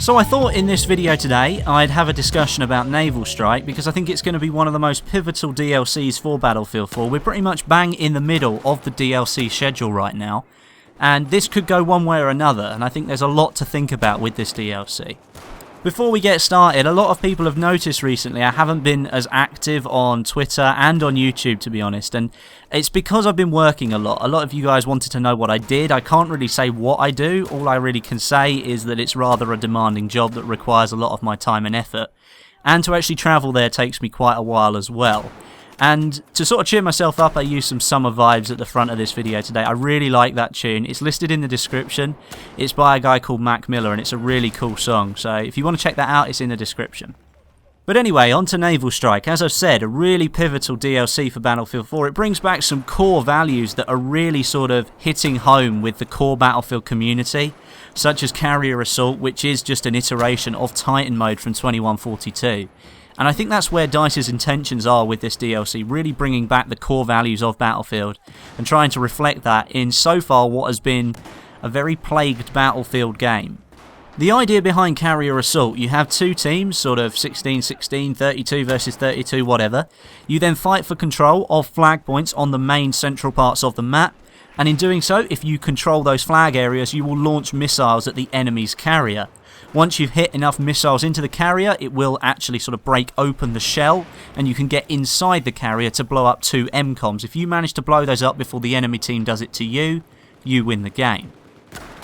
So I thought in this video today I'd have a discussion about Naval Strike because I think it's going to be one of the most pivotal DLCs for Battlefield 4. We're pretty much bang in the middle of the DLC schedule right now, and this could go one way or another, and I think there's a lot to think about with this DLC. Before we get started, a lot of people have noticed recently I haven't been as active on Twitter and on YouTube, to be honest, and it's because I've been working a lot. A lot of you guys wanted to know what I did. I can't really say what I do. All I really can say is that it's rather a demanding job that requires a lot of my time and effort, and to actually travel there takes me quite a while as well. And to sort of cheer myself up, I used some Summer Vibes at the front of this video today. I really like that tune. It's listed in the description. It's by a guy called Mac Miller, and it's a really cool song. So if you want to check that out, it's in the description. But anyway, on to Naval Strike. As I've said, a really pivotal DLC for Battlefield 4. It brings back some core values that are really sort of hitting home with the core Battlefield community, such as Carrier Assault, which is just an iteration of Titan mode from 2142. And I think that's where DICE's intentions are with this DLC, really bringing back the core values of Battlefield and trying to reflect that in so far what has been a very plagued Battlefield game. The idea behind Carrier Assault, you have two teams, sort of 16-16, 32 versus 32, whatever. You then fight for control of flag points on the main central parts of the map, and in doing so, if you control those flag areas, you will launch missiles at the enemy's carrier. Once you've hit enough missiles into the carrier, it will actually sort of break open the shell, and you can get inside the carrier to blow up two MCOMs. If you manage to blow those up before the enemy team does it to you, you win the game.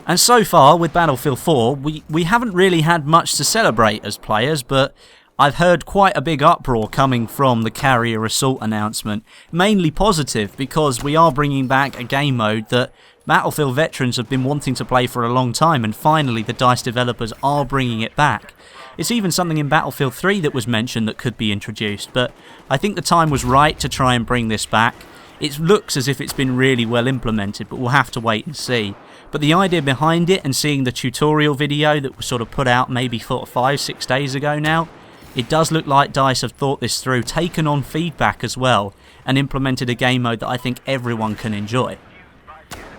And so far, with Battlefield 4, we haven't really had much to celebrate as players, but I've heard quite a big uproar coming from the Carrier Assault announcement. Mainly positive, because we are bringing back a game mode that Battlefield veterans have been wanting to play for a long time, and finally the DICE developers are bringing it back. It's even something in Battlefield 3 that was mentioned that could be introduced, but I think the time was right to try and bring this back. It looks as if it's been really well implemented, but we'll have to wait and see. But the idea behind it, and seeing the tutorial video that was sort of put out maybe 5-6 days ago now, it does look like DICE have thought this through, taken on feedback as well, and implemented a game mode that I think everyone can enjoy.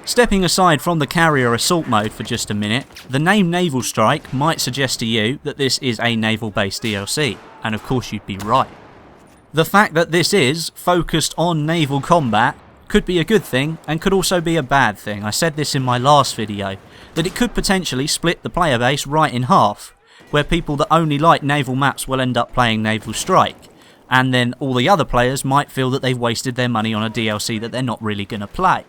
Stepping aside from the Carrier Assault mode for just a minute, the name Naval Strike might suggest to you that this is a naval-based DLC, and of course you'd be right. The fact that this is focused on naval combat could be a good thing and could also be a bad thing. I said this in my last video, that it could potentially split the player base right in half, where people that only like naval maps will end up playing Naval Strike, and then all the other players might feel that they've wasted their money on a DLC that they're not really going to play.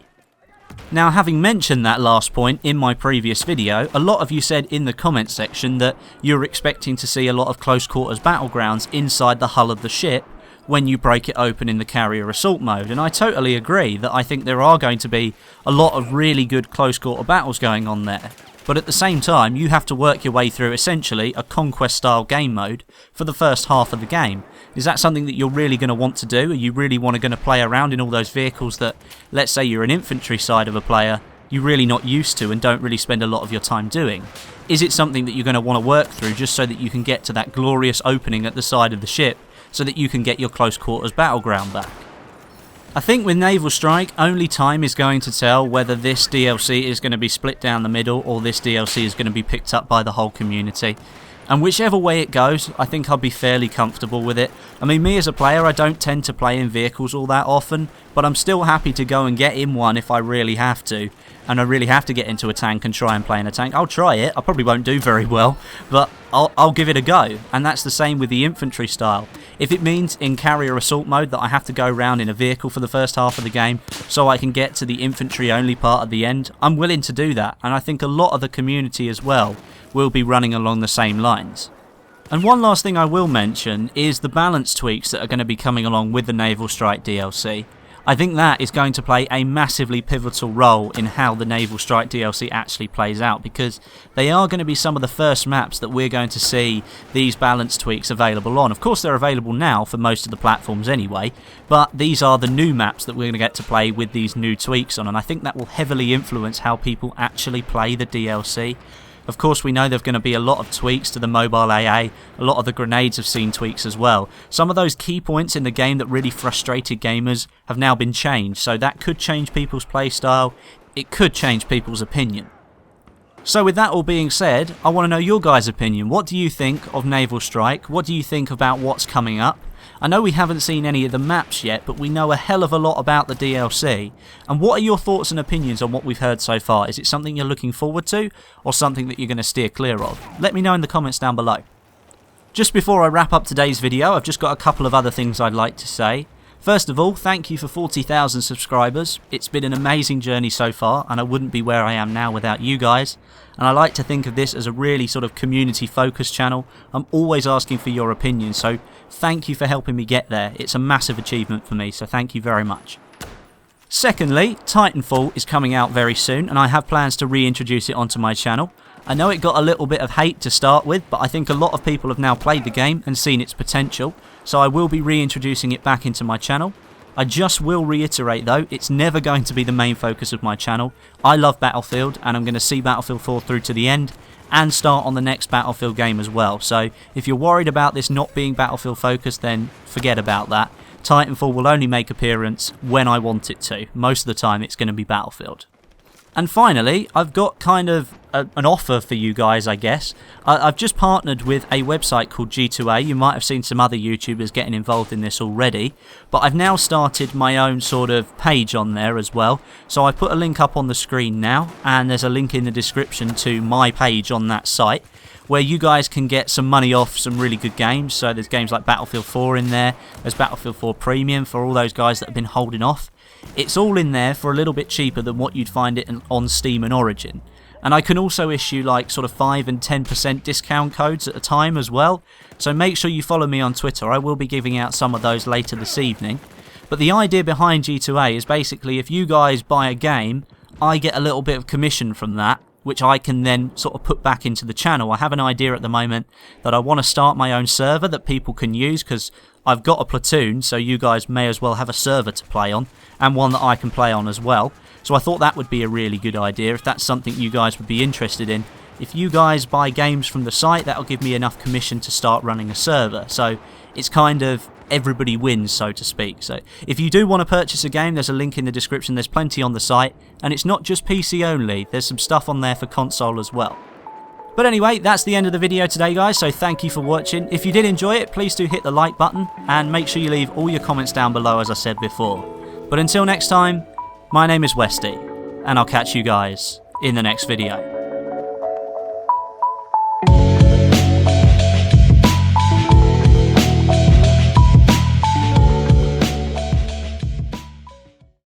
Now, having mentioned that last point in my previous video, a lot of you said in the comments section that you're expecting to see a lot of close quarters battlegrounds inside the hull of the ship when you break it open in the Carrier Assault mode, and I totally agree that I think there are going to be a lot of really good close quarter battles going on there. But at the same time, you have to work your way through essentially a conquest style game mode for the first half of the game. Is that something that you're really going to want to do? Are you really going to play around in all those vehicles that, let's say you're an infantry side of a player, you're really not used to and don't really spend a lot of your time doing? Is it something that you're going to want to work through just so that you can get to that glorious opening at the side of the ship so that you can get your close quarters battleground back? I think with Naval Strike, only time is going to tell whether this DLC is going to be split down the middle or this DLC is going to be picked up by the whole community. And whichever way it goes, I think I'll be fairly comfortable with it. I mean, me as a player, I don't tend to play in vehicles all that often, but I'm still happy to go and get in one if I really have to. And I really have to get into a tank and try and play in a tank. I'll try it. I probably won't do very well, but I'll give it a go. And that's the same with the infantry style. If it means in Carrier Assault mode that I have to go around in a vehicle for the first half of the game so I can get to the infantry only part at the end, I'm willing to do that. And I think a lot of the community as well will be running along the same lines. And one last thing I will mention is the balance tweaks that are going to be coming along with the Naval Strike DLC. I think that is going to play a massively pivotal role in how the Naval Strike DLC actually plays out, because they are going to be some of the first maps that we're going to see these balance tweaks available on. Of course they're available now for most of the platforms anyway, but these are the new maps that we're going to get to play with these new tweaks on, and I think that will heavily influence how people actually play the DLC. Of course, we know there's going to be a lot of tweaks to the mobile AA. A lot of the grenades have seen tweaks as well. Some of those key points in the game that really frustrated gamers have now been changed, so that could change people's playstyle. It could change people's opinion. So with that all being said, I want to know your guys' opinion. What do you think of Naval Strike? What do you think about what's coming up? I know we haven't seen any of the maps yet, but we know a hell of a lot about the DLC. And what are your thoughts and opinions on what we've heard so far? Is it something you're looking forward to, or something that you're going to steer clear of? Let me know in the comments down below. Just before I wrap up today's video, I've just got a couple of other things I'd like to say. First of all, thank you for 40,000 subscribers. It's been an amazing journey so far, and I wouldn't be where I am now without you guys. And I like to think of this as a really sort of community focused channel. I'm always asking for your opinion, so thank you for helping me get there. It's a massive achievement for me, so thank you very much. Secondly, Titanfall is coming out very soon, and I have plans to reintroduce it onto my channel. I know it got a little bit of hate to start with, but I think a lot of people have now played the game and seen its potential, so I will be reintroducing it back into my channel. I just will reiterate though, it's never going to be the main focus of my channel. I love Battlefield, and I'm going to see Battlefield 4 through to the end, and start on the next Battlefield game as well. So if you're worried about this not being Battlefield focused, then forget about that. Titanfall will only make appearance when I want it to. Most of the time it's going to be Battlefield. And finally, I've got kind of an offer for you guys, I guess. I've just partnered with a website called G2A. You might have seen some other YouTubers getting involved in this already. But I've now started my own sort of page on there as well. So I put a link up on the screen now, and there's a link in the description to my page on that site, where you guys can get some money off some really good games. So there's games like Battlefield 4 in there. There's Battlefield 4 Premium for all those guys that have been holding off. It's all in there for a little bit cheaper than what you'd find it on Steam and Origin. And I can also issue like sort of 5 and 10% discount codes at a time as well. So make sure you follow me on Twitter. I will be giving out some of those later this evening. But the idea behind G2A is basically if you guys buy a game, I get a little bit of commission from that, which I can then sort of put back into the channel. I have an idea at the moment that I want to start my own server that people can use, because I've got a platoon, so you guys may as well have a server to play on, and one that I can play on as well. So I thought that would be a really good idea if that's something you guys would be interested in. If you guys buy games from the site, that'll give me enough commission to start running a server. So it's kind of everybody wins, so to speak. So if you do want to purchase a game, there's a link in the description. There's plenty on the site, and it's not just PC only. There's some stuff on there for console as well. But anyway, that's the end of the video today, guys, so thank you for watching. If you did enjoy it, please do hit the like button, and make sure you leave all your comments down below, as I said before. But until next time, my name is Westy, and I'll catch you guys in the next video.